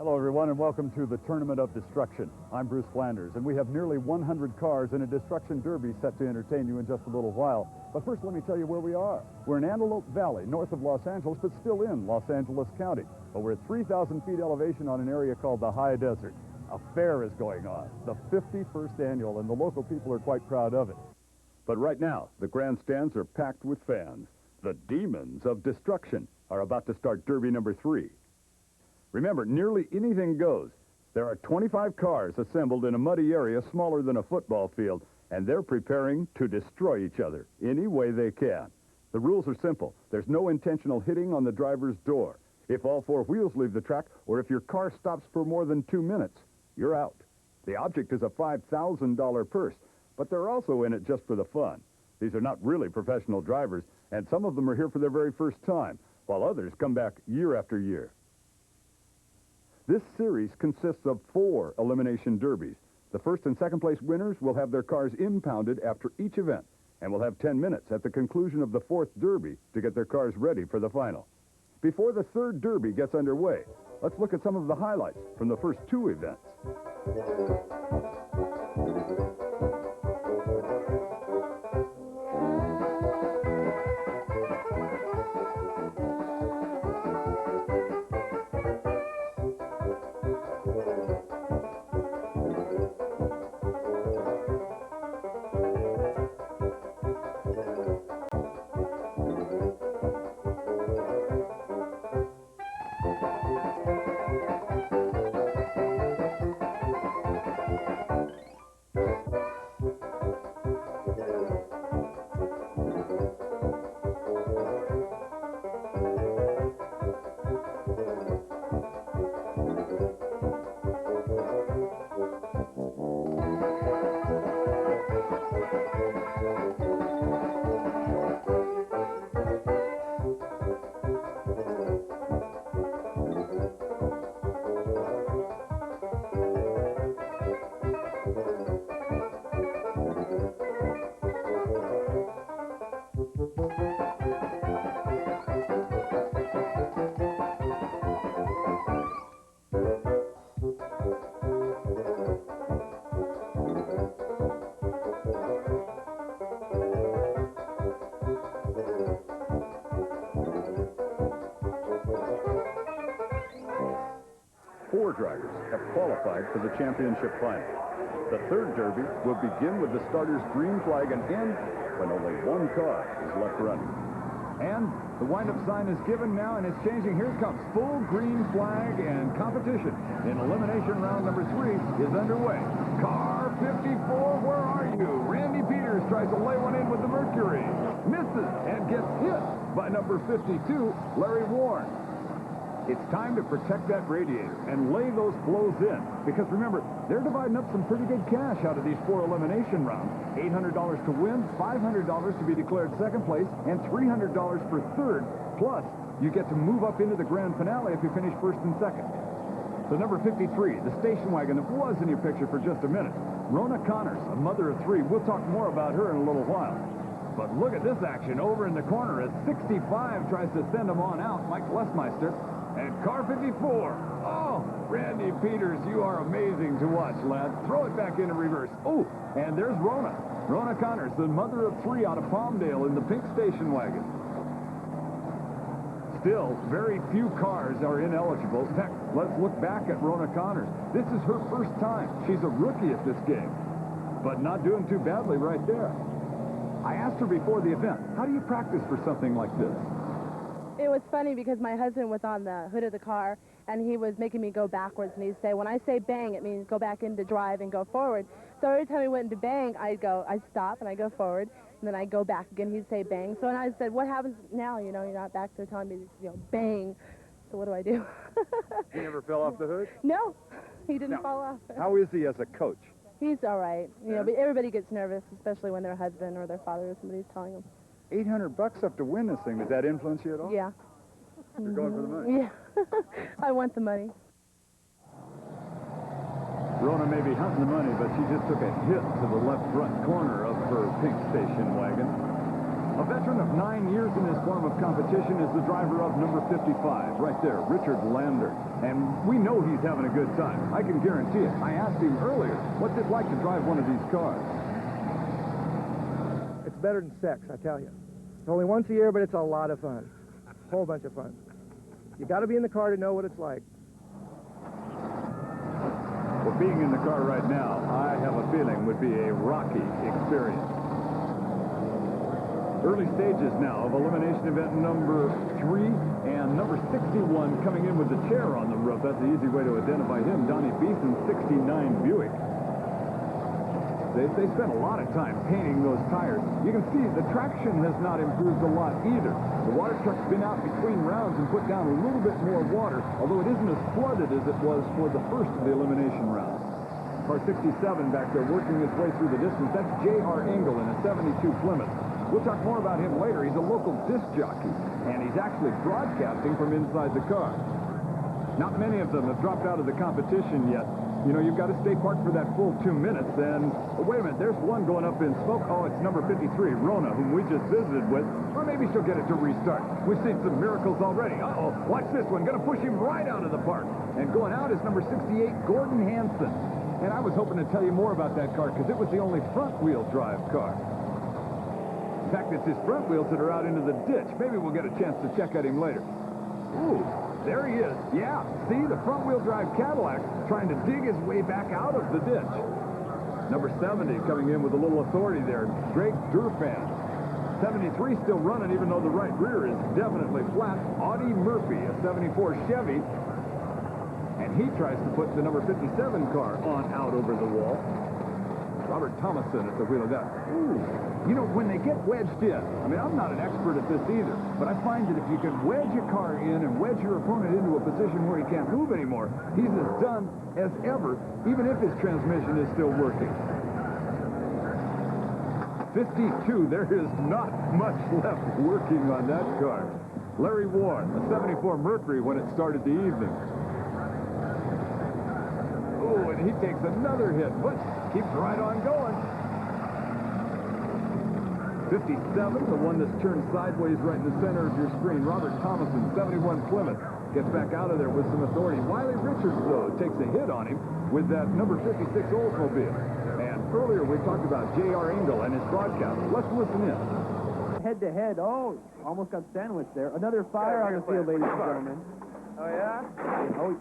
Hello, everyone, and welcome to the Tournament of Destruction. I'm Bruce Flanders, and we have nearly 100 cars in a destruction derby set to entertain you in just a little while. But first, let me tell you where we are. We're in Antelope Valley, north of Los Angeles, but still in Los Angeles County. But we're at 3,000 feet elevation on an area called the High Desert. A fair is going on, the 51st annual, and the local people are quite proud of it. But right now, the grandstands are packed with fans. The demons of destruction are about to start Derby number 3. Remember, nearly anything goes. There are 25 cars assembled in a muddy area smaller than a football field, and they're preparing to destroy each other any way they can. The rules are simple. There's no intentional hitting on the driver's door. If all four wheels leave the track, or if your car stops for more than 2 minutes, you're out. The object is a $5,000 purse, but they're also in it just for the fun. These are not really professional drivers, and some of them are here for their very first time, while others come back year after year. This series consists of 4 elimination derbies. The first and second place winners will have their cars impounded after each event and will have 10 minutes at the conclusion of the 4th derby to get their cars ready for the final. Before the 3rd derby gets underway, let's look at some of the highlights from the first 2 events. 4 drivers have qualified for the championship final. The 3rd derby will begin with the starter's green flag and end when only 1 car is left running. And the wind-up sign is given now, and it's changing. Here it comes. Full green flag, and competition in elimination round number 3 is underway. Car 54, where are you? Randy Peters tries to lay one in with the Mercury. Misses and gets hit by number 52, Larry Warren. It's time to protect that radiator and lay those blows in. Because remember, they're dividing up some pretty good cash out of these 4 elimination rounds. $800 to win, $500 to be declared second place, and $300 for third. Plus, you get to move up into the grand finale if you finish first and second. So number 53, the station wagon that was in your picture for just a minute. Rona Connors, a mother of 3. We'll talk more about her in a little while. But look at this action over in the corner as 65 tries to send them on out. Mike Lesmeister. And car 54. Oh, Randy Peters, you are amazing to watch, lad. Throw it back into reverse. Oh, and there's Rona. Rona Connors, the mother of 3 out of Palmdale in the pink station wagon. Still, very few cars are ineligible. In fact, let's look back at Rona Connors. This is her first time. She's a rookie at this game, but not doing too badly right there. I asked her before the event, how do you practice for something like this? It was funny because my husband was on the hood of the car, and he was making me go backwards, and he'd say, when I say bang, it means go back into drive and go forward. So every time he went into bang, I'd stop, and I'd go forward, and then I'd go back again. He'd say bang. So and I said, what happens now? You know, you're not back there telling me, bang. So what do I do? He never fell off the hood? No, he didn't fall off. How is he as a coach? He's all right. You know, but everybody gets nervous, especially when their husband or their father or somebody's telling them. $800 up to win this thing. Did that influence you at all? Yeah. You're going for the money? Yeah. I want the money. Rona may be hunting the money, but she just took a hit to the left front corner of her pink station wagon. A veteran of 9 years in this form of competition is the driver of number 55, right there, Richard Lander. And we know he's having a good time. I can guarantee it. I asked him earlier, what's it like to drive one of these cars? It's better than sex, I tell you. It's only once a year, but it's a lot of fun. A whole bunch of fun. You got to be in the car to know what it's like. Well, being in the car right now, I have a feeling would be a rocky experience. Early stages now of elimination event number 3, and number 61 coming in with the chair on the roof. That's the easy way to identify him, Donnie Beeson's 69 Buick. They spent a lot of time painting those tires. You can see the traction has not improved a lot either. The water truck's been out between rounds and put down a little bit more water, although it isn't as flooded as it was for the first of the elimination round. Car 67 back there working his way through the distance. That's J.R. Engel in a 72 Plymouth. We'll talk more about him later. He's a local disc jockey, and he's actually broadcasting from inside the car. Not many of them have dropped out of the competition yet. You know, you've got to stay parked for that full 2 minutes, and wait a minute, there's one going up in smoke. Oh, it's number 53, Rona, whom we just visited with. Or maybe she'll get it to restart. We've seen some miracles already. Uh-oh, watch this one. Going to push him right out of the park. And going out is number 68, Gordon Hansen. And I was hoping to tell you more about that car, because it was the only front-wheel drive car. In fact, it's his front wheels that are out into the ditch. Maybe we'll get a chance to check at him later. Ooh. There he is. Yeah, see, the front-wheel drive Cadillac trying to dig his way back out of the ditch. Number 70 coming in with a little authority there, Greg Durfan. 73 still running, even though the right rear is definitely flat. Audie Murphy, a 74 Chevy. And he tries to put the number 57 car on out over the wall. Robert Thomason at the wheel of that. Ooh. You know, when they get wedged in, I mean, I'm not an expert at this either, but I find that if you can wedge a car in and wedge your opponent into a position where he can't move anymore, he's as done as ever, even if his transmission is still working. 52, there is not much left working on that car. Larry Warren, a 74 Mercury when it started the evening. Oh, and he takes another hit, but keeps right on going. 57, the one that's turned sideways right in the center of your screen. Robert Thomason, 71 Plymouth, gets back out of there with some authority. Wiley Richards, though, takes a hit on him with that number 56 Oldsmobile. And earlier we talked about J.R. Engel and his broadcast. Let's listen in. Head-to-head. Oh, almost got sandwiched there. Another fire on the field, ladies and gentlemen. Oh, yeah?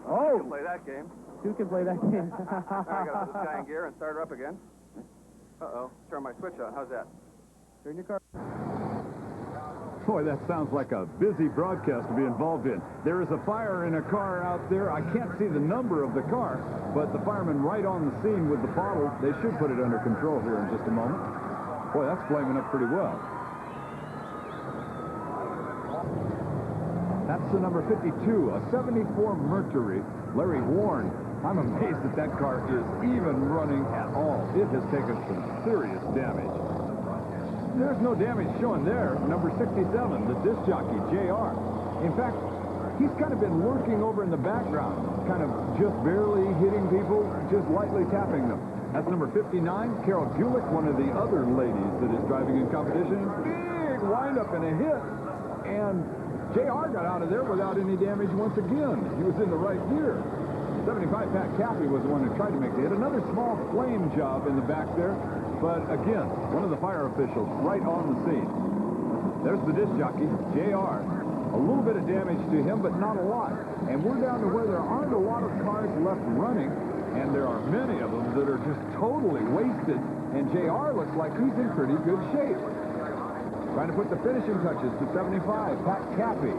Oh! You can play that game. Two can play that game. I got to put this guy in gear and start her up again. Uh-oh. Turn my switch on. How's that? Turn your car. Boy, that sounds like a busy broadcast to be involved in. There is a fire in a car out there. I can't see the number of the car, but the firemen right on the scene with the bottle, they should put it under control here in just a moment. Boy, that's flaming up pretty well. That's the number 52, a 74 Mercury, Larry Warren. I'm amazed that that car is even running at all. It has taken some serious damage. There's no damage showing there. Number 67, the disc jockey, J.R. In fact, he's kind of been lurking over in the background, kind of just barely hitting people, just lightly tapping them. That's number 59, Carol Gulick, one of the other ladies that is driving in competition. Big windup and a hit. And J.R. got out of there without any damage once again. He was in the right gear. 75 Pat Cappy was the one who tried to make the hit. Another small flame job in the back there. But again, one of the fire officials right on the scene. There's the disc jockey, J.R. A little bit of damage to him, but not a lot. And we're down to where there aren't a lot of cars left running, and there are many of them that are just totally wasted. And J.R. looks like he's in pretty good shape. Trying to put the finishing touches to 75, Pat Cappy.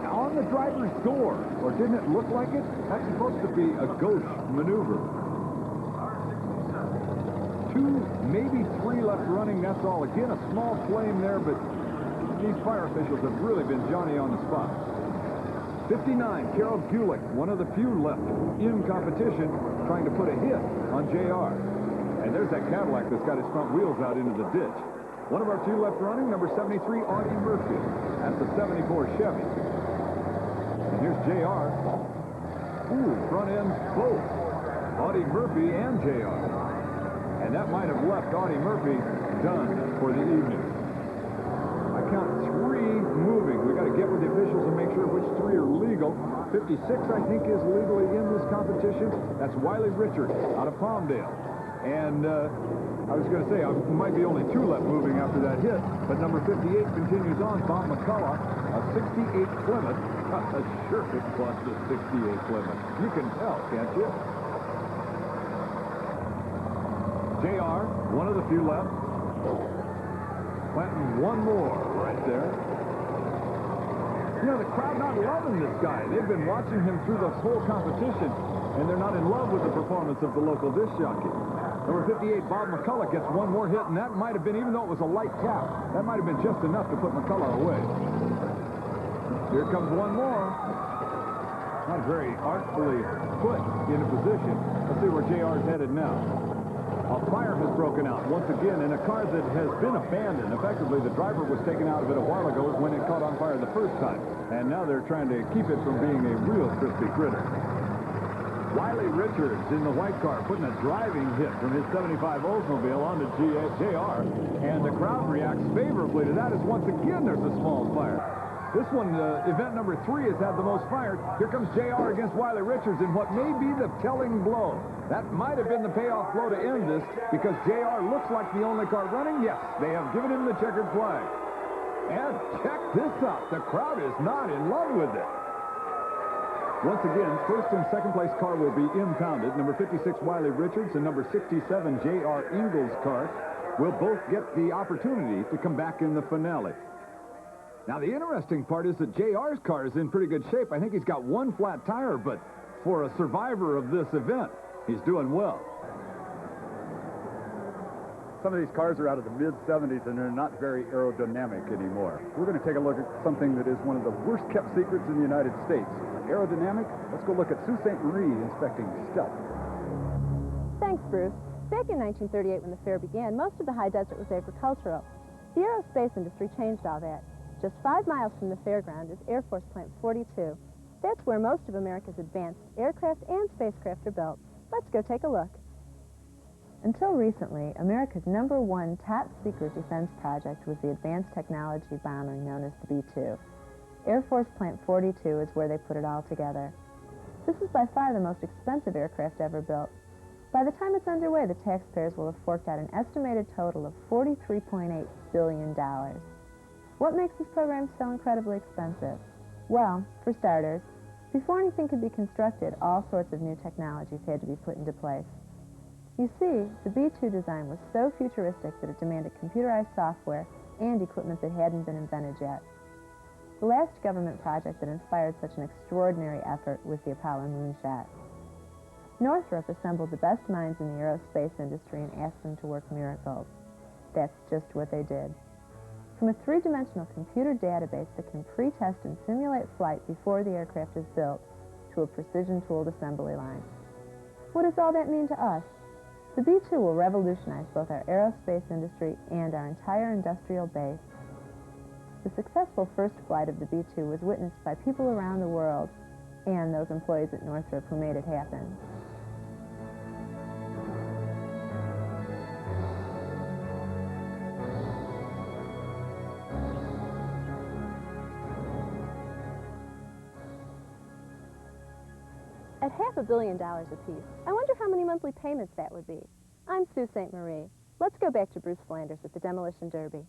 On the driver's door, or didn't it look like it? That's supposed to be a gauche maneuver. 2, maybe 3 left running, that's all. Again, a small flame there, but these fire officials have really been Johnny on the spot. 59, Carol Gulick, one of the few left in competition, trying to put a hit on J.R. And there's that Cadillac that's got his front wheels out into the ditch. One of our 2 left running, number 73, Audie Murphy. That's the 74 Chevy. And here's J.R. Ooh, front ends both. Audie Murphy and J.R. And that might have left Audie Murphy done for the evening. I 56, I think, is legally in this competition. That's Wiley Richards out of Palmdale. And I was going to say, there might be only 2 left moving after that hit, but number 58 continues on. Bob McCullough, a 68 Plymouth. Sure, it was a 68 Plymouth. You can tell, can't you? JR, one of the few left. Planting one more right there. You know, the crowd not loving this guy. They've been watching him through this whole competition, and they're not in love with the performance of the local disc jockey. Number 58, Bob McCullough, gets one more hit, and that might have been, even though it was a light tap, that might have been just enough to put McCullough away. Here comes one more. Not very artfully put in a position. Let's see where JR's headed now. A fire has broken out once again in a car that has been abandoned. Effectively, the driver was taken out of it a while ago when it caught on fire the first time. And now they're trying to keep it from being a real crispy critter. Wiley Richards in the white car putting a driving hit from his 75 Oldsmobile onto JR. And the crowd reacts favorably to that as once again there's a small fire. This one, event number 3, has had the most fire. Here comes JR against Wiley Richards in what may be the telling blow. That might have been the payoff blow to end this, because JR looks like the only car running. Yes, they have given him the checkered flag. And check this out. The crowd is not in love with it. Once again, first and second place car will be impounded. Number 56, Wiley Richards, and number 67, J.R. Ingles' car will both get the opportunity to come back in the finale. Now, the interesting part is that JR's car is in pretty good shape. I think he's got one flat tire, but for a survivor of this event, he's doing well. Some of these cars are out of the mid-70s, and they're not very aerodynamic anymore. We're going to take a look at something that is one of the worst-kept secrets in the United States. Aerodynamic? Let's go look at Sault Ste. Marie inspecting stealth. Thanks, Bruce. Back in 1938, when the fair began, most of the high desert was agricultural. The aerospace industry changed all that. Just 5 miles from the fairground is Air Force Plant 42. That's where most of America's advanced aircraft and spacecraft are built. Let's go take a look. Until recently, America's #1 top-secret defense project was the advanced technology bomber known as the B-2. Air Force Plant 42 is where they put it all together. This is by far the most expensive aircraft ever built. By the time it's underway, the taxpayers will have forked out an estimated total of $43.8 billion. What makes this program so incredibly expensive? Well, for starters, before anything could be constructed, all sorts of new technologies had to be put into place. You see, the B-2 design was so futuristic that it demanded computerized software and equipment that hadn't been invented yet. The last government project that inspired such an extraordinary effort was the Apollo moonshot. Northrop assembled the best minds in the aerospace industry and asked them to work miracles. That's just what they did. From a 3-dimensional computer database that can pre-test and simulate flight before the aircraft is built, to a precision-tooled assembly line. What does all that mean to us? The B-2 will revolutionize both our aerospace industry and our entire industrial base. The successful first flight of the B-2 was witnessed by people around the world and those employees at Northrop who made it happen. At $500 million apiece, I wonder how many monthly payments that would be. I'm Sault Ste. Marie. Let's go back to Bruce Flanders at the Demolition Derby.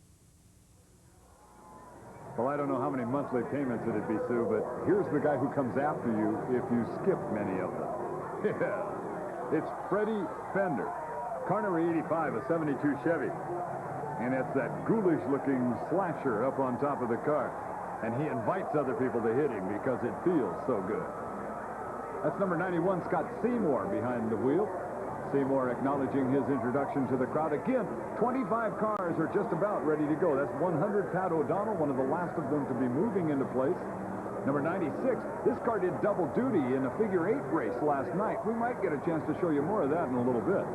Well, I don't know how many monthly payments it'd be, Sue, but here's the guy who comes after you if you skip many of them. Yeah, it's Freddy Fender. Car number 85, a 72 Chevy. And it's that ghoulish-looking slasher up on top of the car. And he invites other people to hit him because it feels so good. That's number 91, Scott Seymour, behind the wheel. Seymour acknowledging his introduction to the crowd. Again, 25 cars are just about ready to go. That's 100 Pat O'Donnell, one of the last of them to be moving into place. Number 96, this car did double duty in a figure-8 race last night. We might get a chance to show you more of that in a little bit.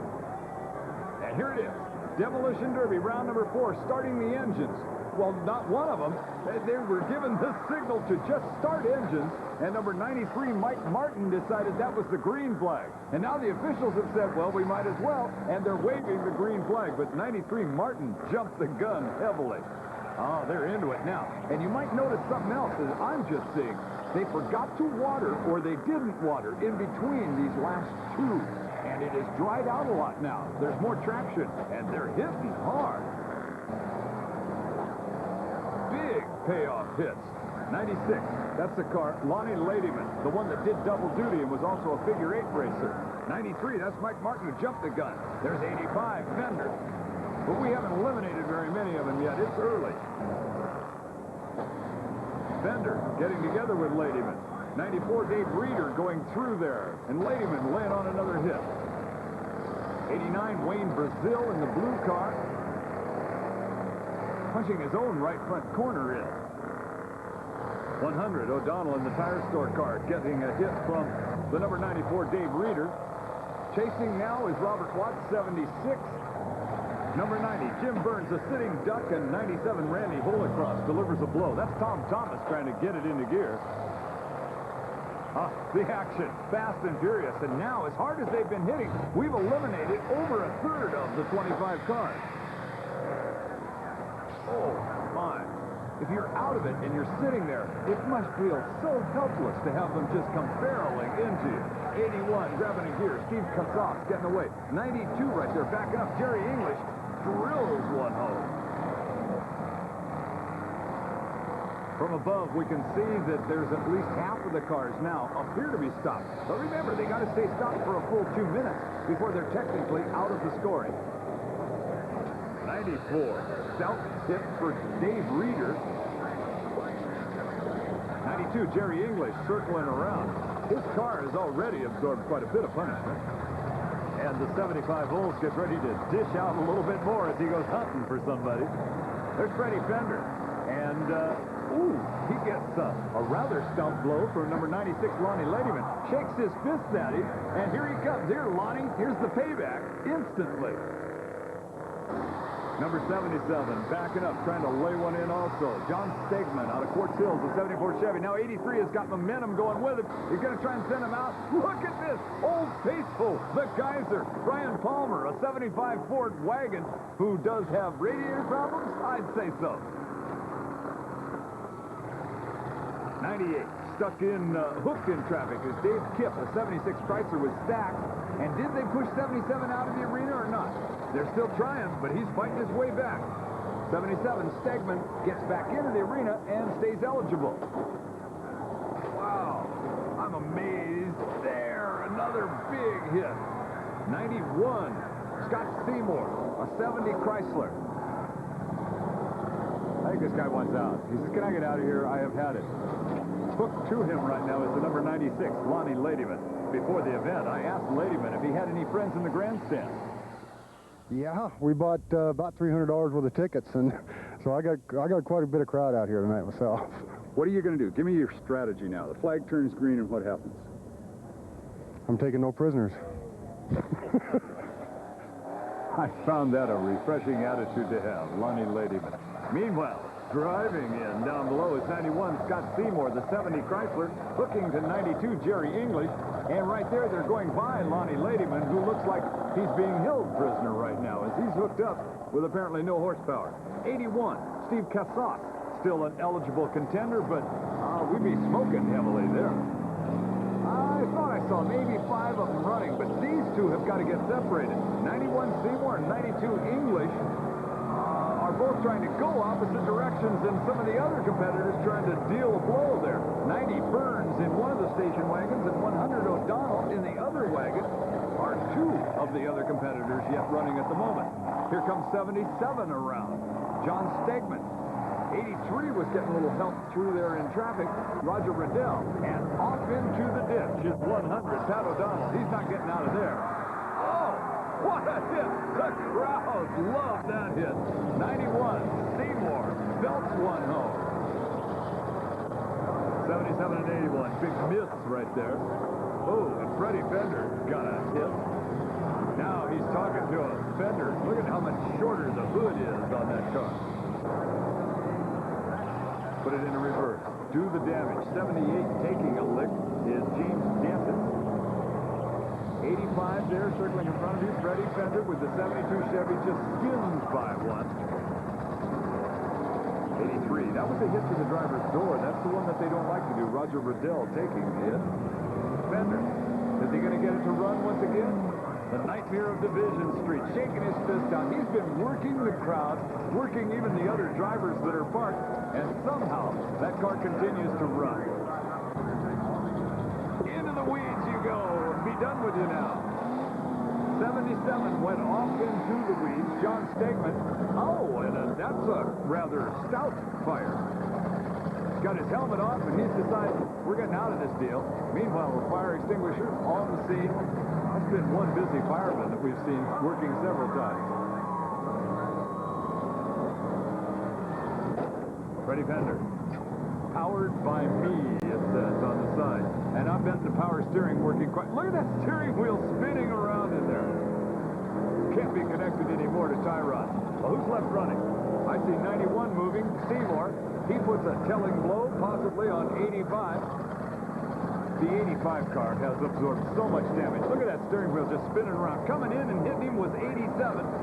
And here it is, Demolition Derby, round number 4, starting the engines. Well, not one of them. They were given this signal to just start engines, and number 93, Mike Martin, decided that was the green flag. And now the officials have said, well, we might as well, and they're waving the green flag. But 93, Martin, jumped the gun heavily. Oh, they're into it now. And you might notice something else that I'm just seeing. They forgot to water, or they didn't water, in between these last two. And it has dried out a lot now. There's more traction, and they're hitting hard. Big payoff hits. 96, that's the car. Lonnie Ladyman, the one that did double duty and was also a figure 8 racer. 93, that's Mike Martin who jumped the gun. There's 85, Fender. But we haven't eliminated very many of them yet. It's early. Fender getting together with Ladyman. 94, Dave Reeder going through there. And Ladyman laying on another hit. 89, Wayne Brazil in the blue car. Punching his own right front corner in. 100, O'Donnell in the tire store car getting a hit from the number 94, Dave Reeder. Chasing now is Robert Watts, 76. Number 90, Jim Burns, a sitting duck, and 97, Randy Holicross delivers a blow. That's Tom Thomas trying to get it into gear. The action, fast and furious, and now, as hard as they've been hitting, we've eliminated over a third of the 25 cars. Oh, my. If you're out of it and you're sitting there, it must feel so helpless to have them just come barreling into you. 81, grabbing a gear. Steve Kassoff getting away. 92 right there, backing up. Jerry English drills one home. From above, we can see that there's at least half of the cars now appear to be stopped. But remember, they got to stay stopped for a full 2 minutes before they're technically out of the scoring. 94, stout hit for Dave Reeder. 92, Jerry English circling around. His car has already absorbed quite a bit of punishment. And the 75 volts gets ready to dish out a little bit more as he goes hunting for somebody. There's Freddy Fender. And, he gets a rather stout blow from number 96, Lonnie Ladyman. Shakes his fist at him, and here he comes. Here, Lonnie, here's the payback instantly. Number 77, backing up, trying to lay one in also. John Stegman out of Quartz Hills, the 74 Chevy. Now 83 has got momentum going with it. He's going to try and send him out. Look at this. Old Faithful, the Geyser. Brian Palmer, a 75 Ford wagon who does have radiator problems? I'd say so. 98, stuck in, hooked in traffic as Dave Kipp, a 76 Chrysler, was stacked. And did they push 77 out of the arena or not? They're still trying, but he's fighting his way back. 77, Stegman gets back into the arena and stays eligible. Wow, I'm amazed. There, another big hit. 91, Scott Seymour, a 70 Chrysler. I think this guy wants out. He says, can I get out of here? I have had it. Hooked to him right now is the number 96, Lonnie Ladyman. Before the event, I asked Ladyman if he had any friends in the grandstand. Yeah, we bought about $300 worth of tickets, and so I got quite a bit of crowd out here tonight myself. What are you going to do? Give me your strategy now. The flag turns green, and what happens? I'm taking no prisoners. I found that a refreshing attitude to have, Lonnie Ladyman. Meanwhile, driving in down below is 91, Scott Seymour, the 70 Chrysler, hooking to 92, Jerry English. And right there, they're going by Lonnie Ladyman, who looks like he's being held prisoner right now as he's hooked up with apparently no horsepower. 81, Steve Kassoff, still an eligible contender, but we'd be smoking heavily there. I thought I saw maybe 5 of them running, but these two have got to get separated. 91 Seymour and 92 English are both trying to go opposite directions, and some of the other competitors trying to deal a blow there. 90 Burns in one of the station wagons, and 100 O'Donnell in the other wagon are 2 of the other competitors yet running at the moment. Here comes 77 around. John Stegman. 83 was getting a little help through there in traffic. Roger Riddell. And off into the ditch is 100, Pat O'Donnell. He's not getting out of there. Oh, what a hit. The crowd loved that hit. 91, Seymour belts one home. 77 and 81, big miss right there. Oh, and Freddy Fender got a hit. Now he's talking to a Fender. Look at how much shorter the hood is on that car. Put it in reverse. Do the damage. 78 taking a lick is James Danton. 85 there, circling in front of you. Freddy Fender with the 72 Chevy just skins by one. 93. That was a hit to the driver's door. That's the one that they don't like to do. Roger Riddell taking the hit. Fender, is he going to get it to run once again? The nightmare of Division Street, shaking his fist out. He's been working the crowd, working even the other drivers that are parked, and somehow that car continues to run. Into the weeds you go. Be done with you now. 77 went off into the weeds. John Stegman. Oh, and that's a rather stout fire. He's got his helmet off, and he's decided, we're getting out of this deal. Meanwhile, the fire extinguisher on the scene. That's been one busy fireman that we've seen working several times. Freddy Fender. Powered by me, it says on the side. And I bet the power steering working quite... Look at that steering wheel spinning around in there. Can't be connected anymore to tie rod. Well, who's left running? I see 91 moving. Seymour. He puts a telling blow, possibly on 85. The 85 car has absorbed so much damage. Look at that steering wheel just spinning around. Coming in and hitting him was 87.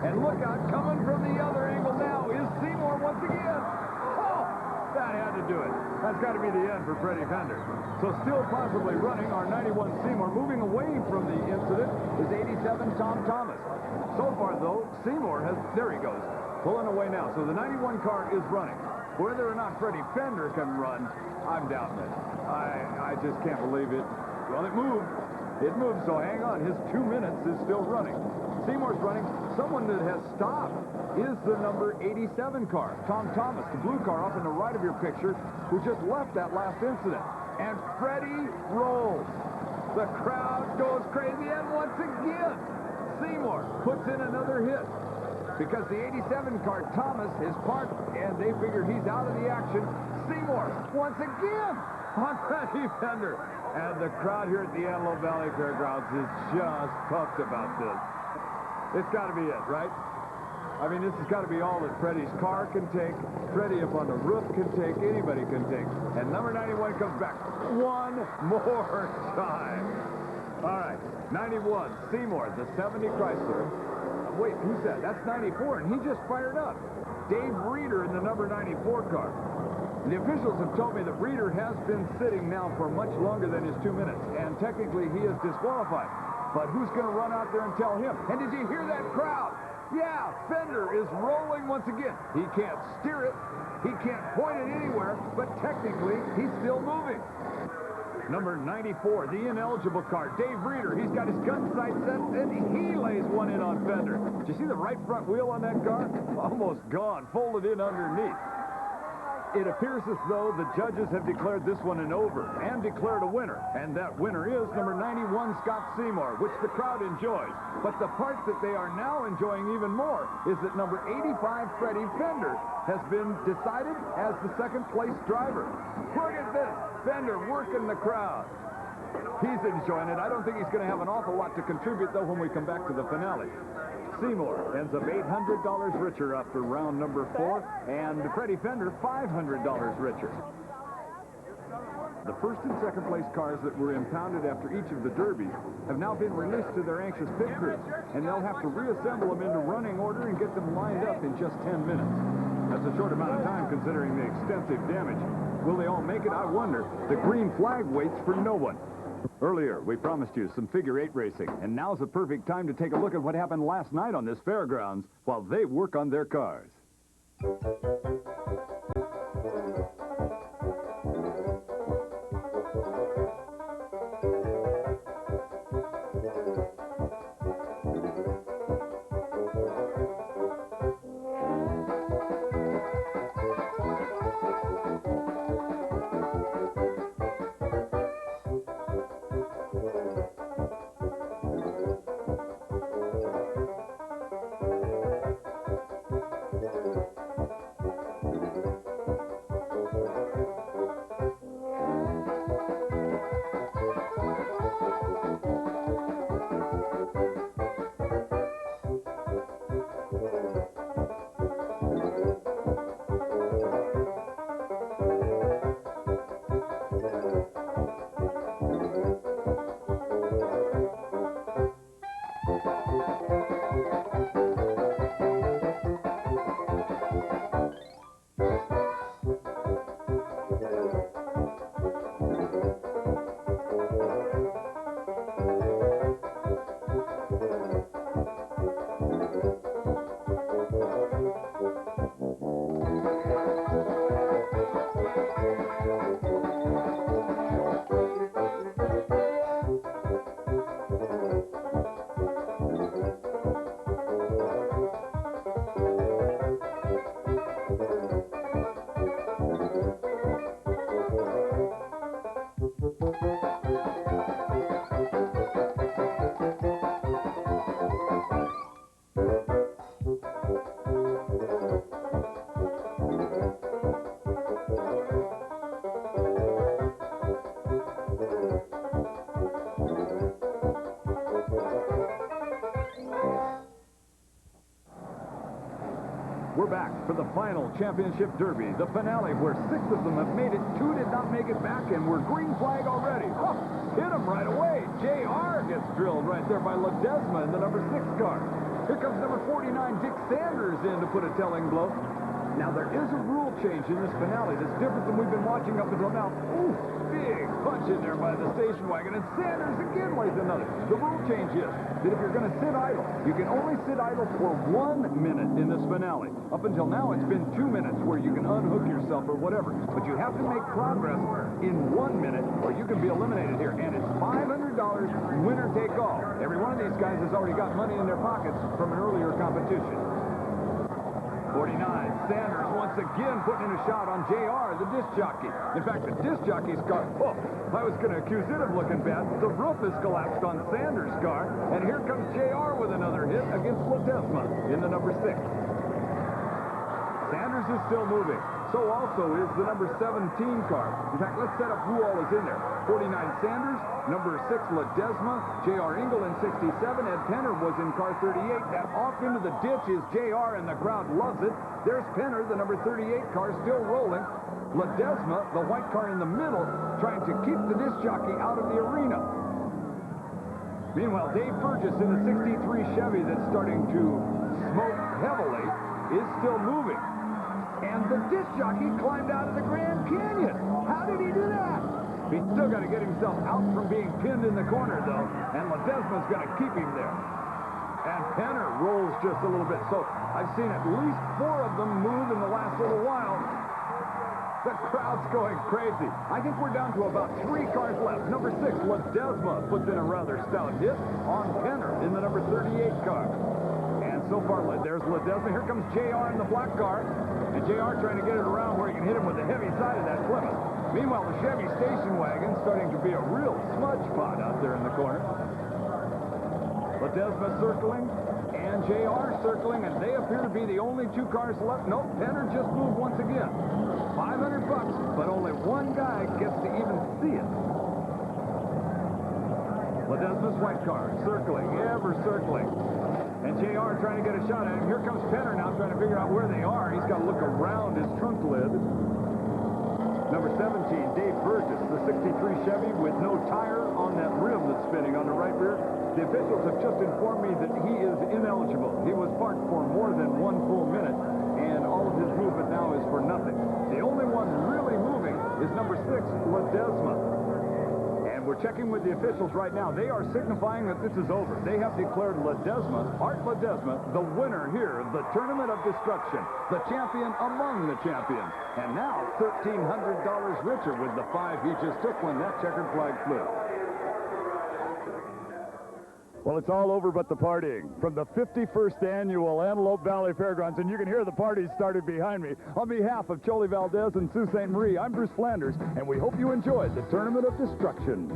And look out, coming from the other angle now is Seymour once again. Oh, that had to do it. That's got to be the end for Freddy Fender. So still possibly running, our 91 Seymour. Moving away from the incident is 87 Tom Thomas. So far, though, Seymour has... There he goes. Pulling away now. So the 91 car is running. Whether or not Freddy Fender can run, I'm doubting it. I just can't believe it. Well, it moved. It moved, so hang on. His 2 minutes is still running. Seymour's running. Someone that has stopped is the number 87 car. Tom Thomas, the blue car off on the right of your picture, who just left that last incident. And Freddy rolls. The crowd goes crazy, and once again, Seymour puts in another hit. Because the 87 car, Thomas, is parked, and they figure he's out of the action. Seymour, once again, on Freddy Fender. And the crowd here at the Antelope Valley Fairgrounds is just pumped about this. It's got to be it, right? I mean, this has got to be all that Freddy's car can take, Freddy up on the roof can take, anybody can take. And number 91 comes back one more time. All right, 91, Seymour, the 70 Chrysler. Wait, who's that? That's 94, and he just fired up. Dave Reeder in the number 94 car. The officials have told me that Reeder has been sitting now for much longer than his 2 minutes, and technically he is disqualified. But who's going to run out there and tell him? And did you hear that crowd? Yeah, Fender is rolling once again. He can't steer it. He can't point it anywhere, but technically he's still moving. Number 94, the ineligible car, Dave Reeder. He's got his gun sight set, and he lays one in on Fender. Did you see the right front wheel on that car? Almost gone, folded in underneath. It appears as though the judges have declared this one an over and declared a winner. And that winner is number 91, Scott Seymour, which the crowd enjoys. But the part that they are now enjoying even more is that number 85, Freddy Fender, has been decided as the second-place driver. Look at this. Fender working the crowd. He's enjoying it. I don't think he's going to have an awful lot to contribute, though, when we come back to the finale. Seymour ends up $800 richer after round number 4, and Freddy Fender $500 richer. The first and second place cars that were impounded after each of the derbies have now been released to their anxious pit crews, and they'll have to reassemble them into running order and get them lined up in just 10 minutes. That's a short amount of time considering the extensive damage. Will they all make it? I wonder. The green flag waits for no one. Earlier, we promised you some figure-8 racing, and now's the perfect time to take a look at what happened last night on this fairgrounds while they work on their cars. We're back for the final championship derby, the finale, where 6 of them have made it, 2 did not make it back, and we're green flag already. Oh, hit him right away. JR gets drilled right there by Ledesma in the number 6 car. Here comes number 49, Dick Sanders, in to put a telling blow. Now, there is a rule change in this finale that's different than we've been watching up until now. Ooh, big punch in there by the station wagon, and Sanders again lays another. The rule change is that if you're going to sit idle, you can only sit idle for 1 minute in this finale. Up until now, it's been 2 minutes where you can unhook yourself or whatever. But you have to make progress in 1 minute, or you can be eliminated here. And it's $500, winner take all. Every one of these guys has already got money in their pockets from an earlier competition. 49, Sanders once again putting in a shot on JR, the disc jockey. In fact, the disc jockey's car, oh, I was going to accuse it of looking bad. The roof has collapsed on Sanders' car, and here comes JR with another hit against Ledesma in the number 6. Sanders is still moving. So also is the number 17 car. In fact, let's set up who all is in there. 49 Sanders, number 6 Ledesma, J.R. Engel in 67, Ed Penner was in car 38. That off into the ditch is J.R. and the crowd loves it. There's Penner, the number 38 car, still rolling. Ledesma, the white car in the middle, trying to keep the disc jockey out of the arena. Meanwhile, Dave Burgess in the 63 Chevy that's starting to smoke heavily is still moving. And the disc jockey climbed out of the Grand Canyon. How did he do that? He's still got to get himself out from being pinned in the corner, though, and Ledesma's going to keep him there. And Penner rolls just a little bit. So I've seen at least 4 of them move in the last little while. The crowd's going crazy. I think we're down to about 3 cars left. Number 6, Ledesma, puts in a rather stout hit on Penner in the number 38 car. And so far, there's Ledesma. Here comes JR in the black car. And JR trying to get it around where he can hit him with the heavy side of that Plymouth. Meanwhile, the Chevy station wagon starting to be a real smudge pot out there in the corner. Ledesma circling, and JR circling, and they appear to be the only 2 cars left. Nope, Penner just moved once again. $500, but only 1 guy gets to even see it. Ledesma's white car circling, ever circling. And JR trying to get a shot at him. Here comes Penner now trying to figure out where they are. He's got to look around his trunk lid. Number 17, Dave Burgess, the 63 Chevy with no tire on that rim that's spinning on the right rear. The officials have just informed me that he is ineligible. He was parked for more than 1 full minute, and all of his movement now is for nothing. The only one really moving is number 6, Ledesma. We're checking with the officials right now. They are signifying that this is over. They have declared Ledesma, Art Ledesma, the winner here of the Tournament of Destruction, the champion among the champions. And now $1,300 richer with the 5 he just took when that checkered flag flew. Well, it's all over but the partying from the 51st Annual Antelope Valley Fairgrounds, and you can hear the party started behind me. On behalf of Choli Valdez and Sault Ste. Marie, I'm Bruce Flanders, and we hope you enjoyed the Tournament of Destruction.